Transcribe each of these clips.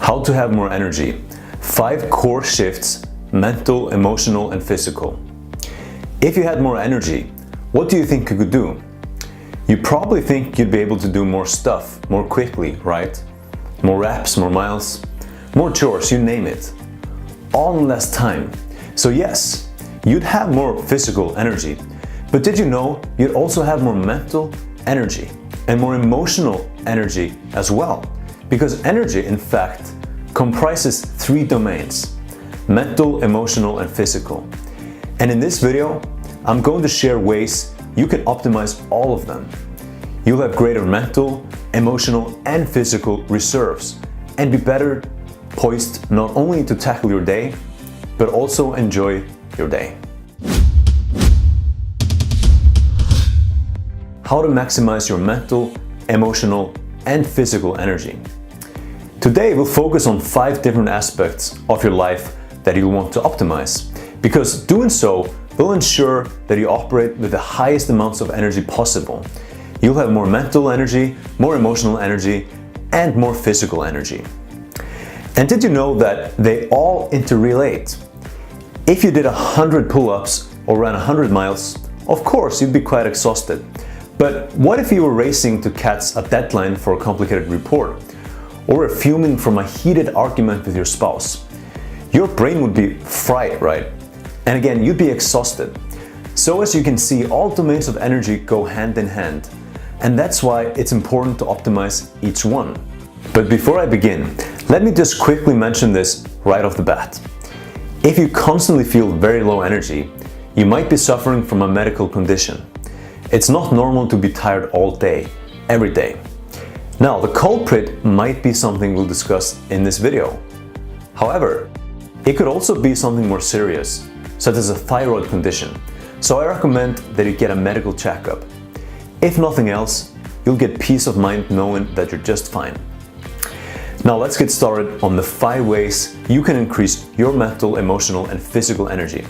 How to have more energy. 5 core shifts, mental, emotional, and physical. If you had more energy, what do you think you could do? You probably think you'd be able to do more stuff more quickly, right? More reps, more miles, more chores, you name it. All in less time. So yes, you'd have more physical energy, but did you know you'd also have more mental energy and more emotional energy as well? Because energy, in fact, comprises 3 domains: mental, emotional, and physical. And in this video, I'm going to share ways you can optimize all of them. You'll have greater mental, emotional, and physical reserves and be better poised not only to tackle your day, but also enjoy your day. How to maximize your mental, emotional, and physical energy. Today we'll focus on 5 different aspects of your life that you'll want to optimize, because doing so will ensure that you operate with the highest amounts of energy possible. You'll have more mental energy, more emotional energy, and more physical energy. And did you know that they all interrelate? If you did 100 pull-ups or ran 100 miles, of course you'd be quite exhausted. But what if you were racing to catch a deadline for a complicated report, or fuming from a heated argument with your spouse? Your brain would be fried, right? And again, you'd be exhausted. So as you can see, all domains of energy go hand in hand. And that's why it's important to optimize each one. But before I begin, let me just quickly mention this right off the bat. If you constantly feel very low energy, you might be suffering from a medical condition. It's not normal to be tired all day, every day. Now, the culprit might be something we'll discuss in this video. However, it could also be something more serious, such as a thyroid condition. So I recommend that you get a medical checkup. If nothing else, you'll get peace of mind knowing that you're just fine. Now let's get started on the 5 ways you can increase your mental, emotional, and physical energy.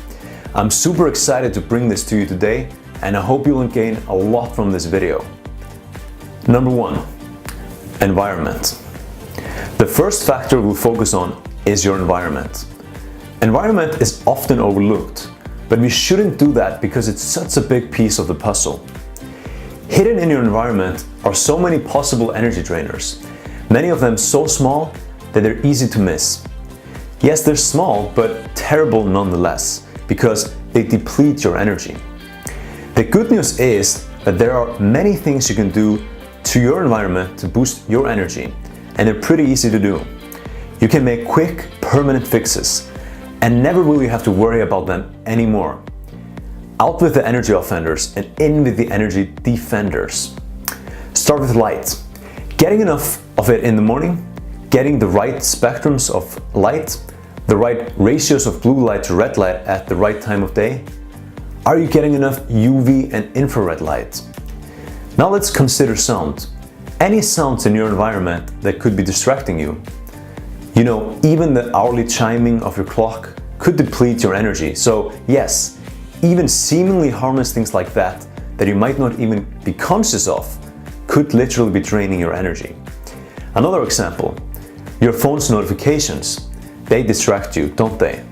I'm super excited to bring this to you today, and I hope you'll gain a lot from this video. Number 1, environment. The first factor we'll focus on is your environment. Environment is often overlooked, but we shouldn't do that because it's such a big piece of the puzzle. Hidden in your environment are so many possible energy drainers, many of them so small that they're easy to miss. Yes, they're small, but terrible nonetheless, because they deplete your energy. The good news is that there are many things you can do to your environment to boost your energy, and they're pretty easy to do. You can make quick, permanent fixes and never really have to worry about them anymore. Out with the energy offenders and in with the energy defenders. Start with light. Getting enough of it in the morning, getting the right spectrums of light, the right ratios of blue light to red light at the right time of day. Are you getting enough UV and infrared light? Now let's consider sound. Any sounds in your environment that could be distracting you. You know, even the hourly chiming of your clock could deplete your energy. So yes, even seemingly harmless things like that you might not even be conscious of, could literally be draining your energy. Another example, your phone's notifications. They distract you, don't they?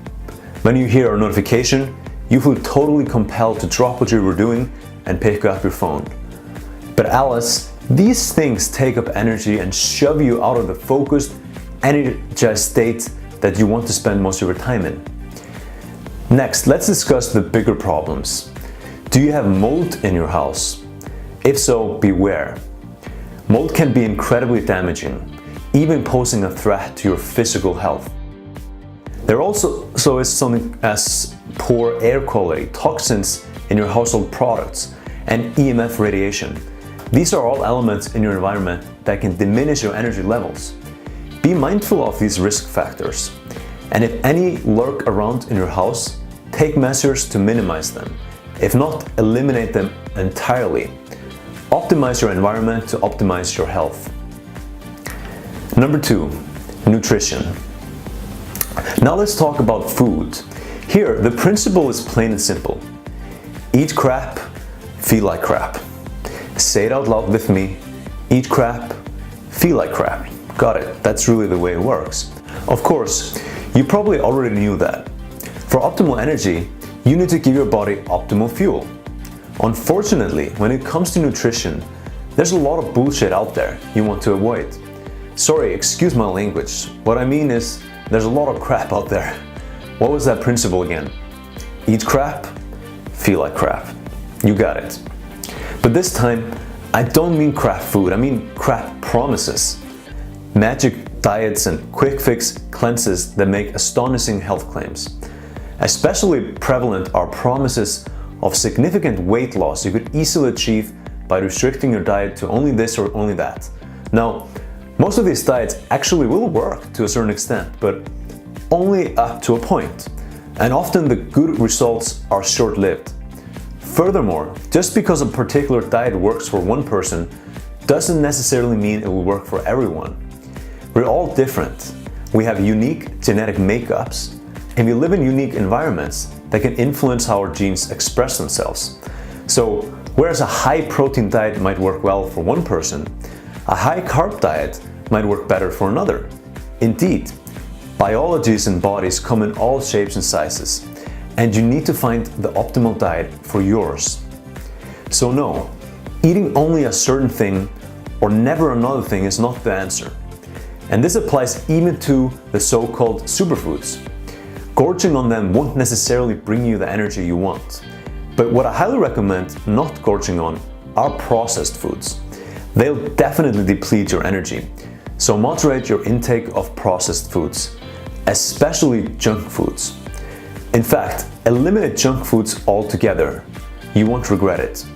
When you hear a notification, you feel totally compelled to drop what you were doing and pick up your phone. But Alice, these things take up energy and shove you out of the focused, energized state that you want to spend most of your time in. Next, let's discuss the bigger problems. Do you have mold in your house? If so, beware. Mold can be incredibly damaging, even posing a threat to your physical health. There also is something as poor air quality, toxins in your household products, and EMF radiation. These are all elements in your environment that can diminish your energy levels. Be mindful of these risk factors. And if any lurk around in your house, take measures to minimize them. If not, eliminate them entirely. Optimize your environment to optimize your health. Number 2, nutrition. Now let's talk about food. Here, the principle is plain and simple. Eat crap, feel like crap. Say it out loud with me. Eat crap, feel like crap. got it, that's really the way it works. Of course, you probably already knew that. For optimal energy, you need to give your body optimal fuel. Unfortunately, when it comes to nutrition, there's a lot of bullshit out there you want to avoid. Sorry, excuse my language. What I mean is, there's a lot of crap out there. What was that principle again? Eat crap, feel like crap. You got it. But this time, I don't mean crap food, I mean crap promises. Magic diets and quick fix cleanses that make astonishing health claims. Especially prevalent are promises of significant weight loss you could easily achieve by restricting your diet to only this or only that. Now, most of these diets actually will work to a certain extent, but only up to a point. And often the good results are short-lived. Furthermore, just because a particular diet works for one person doesn't necessarily mean it will work for everyone. We're all different. We have unique genetic makeups, and we live in unique environments that can influence how our genes express themselves. So, whereas a high-protein diet might work well for one person, a high-carb diet might work better for another. Indeed, biologies and bodies come in all shapes and sizes, and you need to find the optimal diet for yours. So no, eating only a certain thing or never another thing is not the answer. And this applies even to the so-called superfoods. Gorging on them won't necessarily bring you the energy you want. But what I highly recommend not gorging on are processed foods. They'll definitely deplete your energy. So moderate your intake of processed foods, especially junk foods. In fact, eliminate junk foods altogether. You won't regret it.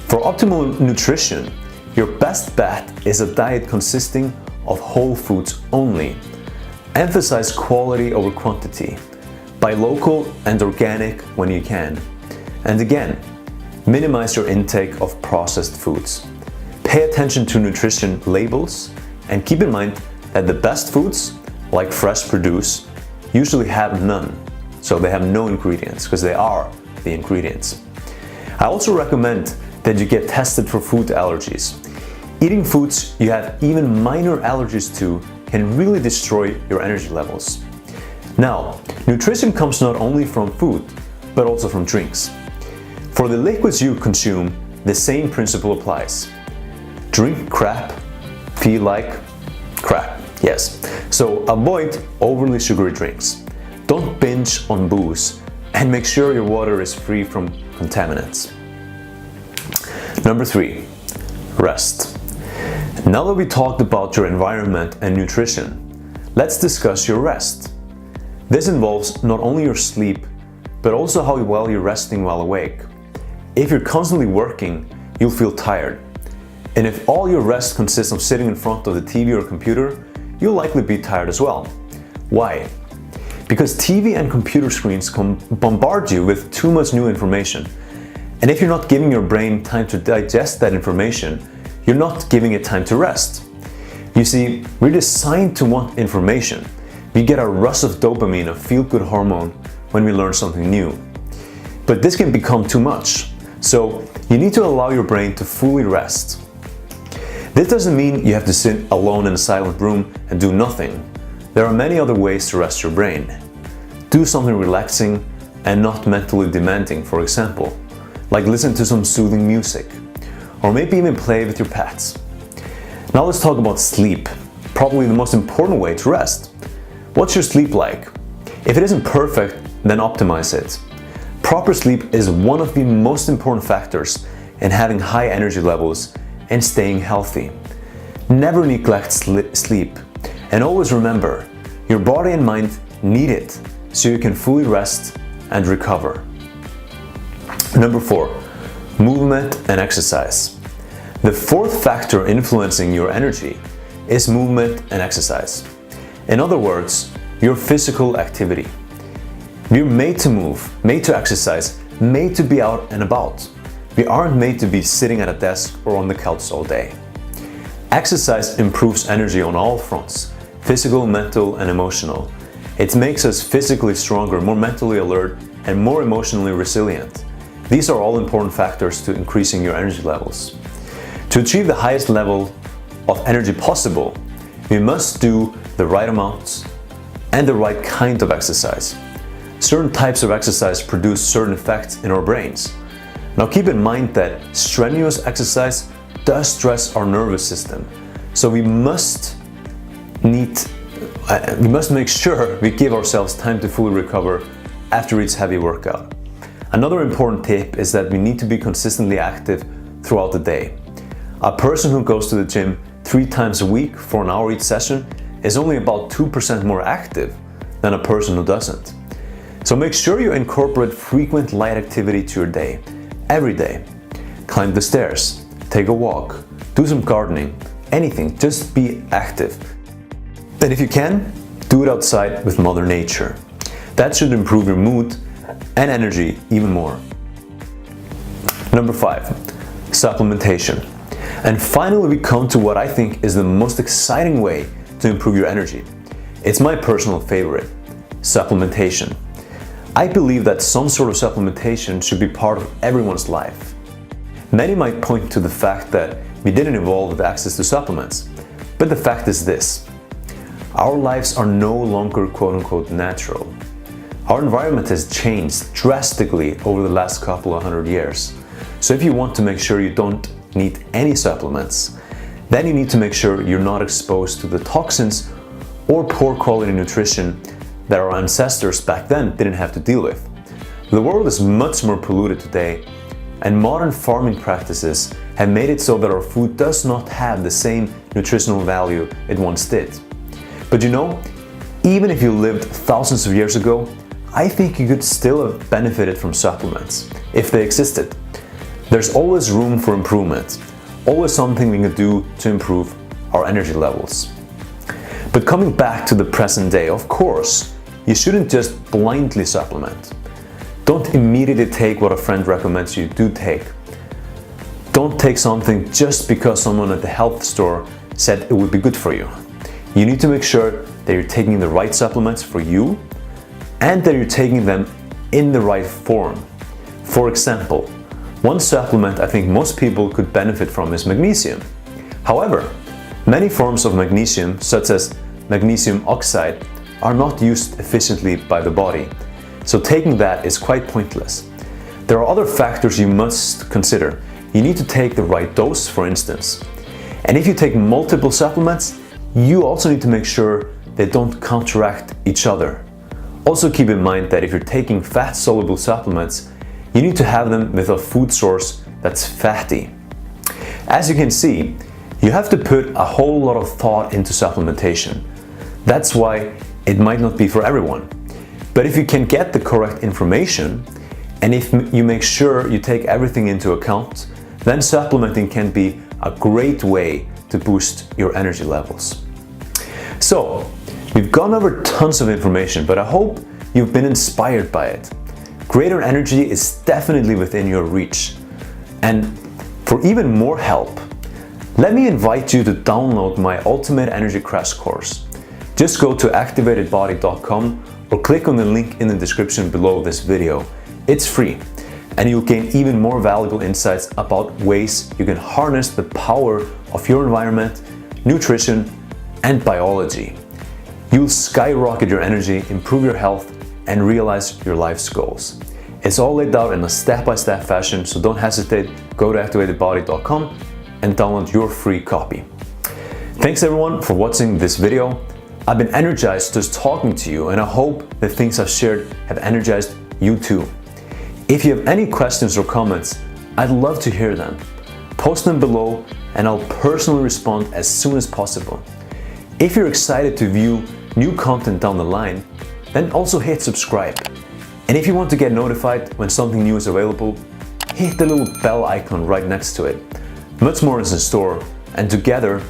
For optimal nutrition, your best bet is a diet consisting of whole foods only. Emphasize quality over quantity. Buy local and organic when you can. And again, minimize your intake of processed foods. Pay attention to nutrition labels and keep in mind that the best foods, like fresh produce, usually have none. So they have no ingredients because they are the ingredients. I also recommend that you get tested for food allergies. Eating foods you have even minor allergies to can really destroy your energy levels. Now, nutrition comes not only from food, but also from drinks. For the liquids you consume, the same principle applies. Drink crap, feel like crap. Yes, so avoid overly sugary drinks. Don't binge on booze, and make sure your water is free from contaminants. Number 3, rest. Now that we talked about your environment and nutrition, let's discuss your rest. This involves not only your sleep, but also how well you're resting while awake. If you're constantly working, you'll feel tired. And if all your rest consists of sitting in front of the TV or computer, you'll likely be tired as well. Why? Because TV and computer screens bombard you with too much new information. And if you're not giving your brain time to digest that information, you're not giving it time to rest. You see, we're designed to want information. We get a rush of dopamine, a feel-good hormone, when we learn something new. But this can become too much. So you need to allow your brain to fully rest. This doesn't mean you have to sit alone in a silent room and do nothing. There are many other ways to rest your brain. Do something relaxing and not mentally demanding, for example, like listen to some soothing music, or maybe even play with your pets. Now let's talk about sleep, probably the most important way to rest. What's your sleep like? If it isn't perfect, then optimize it. Proper sleep is one of the most important factors in having high energy levels and staying healthy. Never neglect sleep, and always remember, your body and mind need it so you can fully rest and recover. Number 4, movement and exercise. The fourth factor influencing your energy is movement and exercise. In other words, your physical activity. We're made to move, made to exercise, made to be out and about. We aren't made to be sitting at a desk or on the couch all day. Exercise improves energy on all fronts, physical, mental, and emotional. It makes us physically stronger, more mentally alert, and more emotionally resilient. These are all important factors to increasing your energy levels. To achieve the highest level of energy possible, we must do the right amounts and the right kind of exercise. Certain types of exercise produce certain effects in our brains. Now keep in mind that strenuous exercise does stress our nervous system, so we must make sure we give ourselves time to fully recover after each heavy workout. Another important tip is that we need to be consistently active throughout the day. A person who goes to the gym 3 times a week for an hour each session is only about 2% more active than a person who doesn't. So make sure you incorporate frequent light activity to your day, every day. Climb the stairs, take a walk, do some gardening, anything, just be active. And if you can, do it outside with Mother Nature. That should improve your mood and energy even more. Number 5, supplementation. And finally we come to what I think is the most exciting way to improve your energy. It's my personal favorite, supplementation. I believe that some sort of supplementation should be part of everyone's life. Many might point to the fact that we didn't evolve with access to supplements, but the fact is this: our lives are no longer quote-unquote natural. Our environment has changed drastically over the last couple of 100 years. So if you want to make sure you don't need any supplements, then you need to make sure you're not exposed to the toxins or poor quality nutrition that our ancestors back then didn't have to deal with. The world is much more polluted today, and modern farming practices have made it so that our food does not have the same nutritional value it once did. But you know, even if you lived thousands of years ago, I think you could still have benefited from supplements, if they existed. There's always room for improvement, always something we can do to improve our energy levels. But coming back to the present day, of course, you shouldn't just blindly supplement. Don't immediately take what a friend recommends you do take. Don't take something just because someone at the health store said it would be good for you. You need to make sure that you're taking the right supplements for you and that you're taking them in the right form. For example, one supplement I think most people could benefit from is magnesium. However, many forms of magnesium, such as magnesium oxide, are not used efficiently by the body, so taking that is quite pointless. There are other factors you must consider. You need to take the right dose, for instance. And if you take multiple supplements, you also need to make sure they don't counteract each other. Also keep in mind that if you're taking fat-soluble supplements, you need to have them with a food source that's fatty. As you can see, you have to put a whole lot of thought into supplementation. That's why it might not be for everyone. But if you can get the correct information, and if you make sure you take everything into account, then supplementing can be a great way to boost your energy levels. So, we've gone over tons of information, but I hope you've been inspired by it. Greater energy is definitely within your reach. And for even more help, let me invite you to download my Ultimate Energy Crash Course. Just go to activatedbody.com or click on the link in the description below this video. It's free, and you'll gain even more valuable insights about ways you can harness the power of your environment, nutrition, and biology. You'll skyrocket your energy, improve your health, and realize your life's goals. It's all laid out in a step-by-step fashion, so don't hesitate. Go to activatedbody.com and download your free copy. Thanks everyone for watching this video. I've been energized just talking to you, and I hope the things I've shared have energized you too. If you have any questions or comments, I'd love to hear them. Post them below and I'll personally respond as soon as possible. If you're excited to view new content down the line, then also hit subscribe. And if you want to get notified when something new is available, hit the little bell icon right next to it. Much more is in store, and together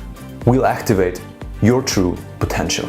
we'll activate your true potential.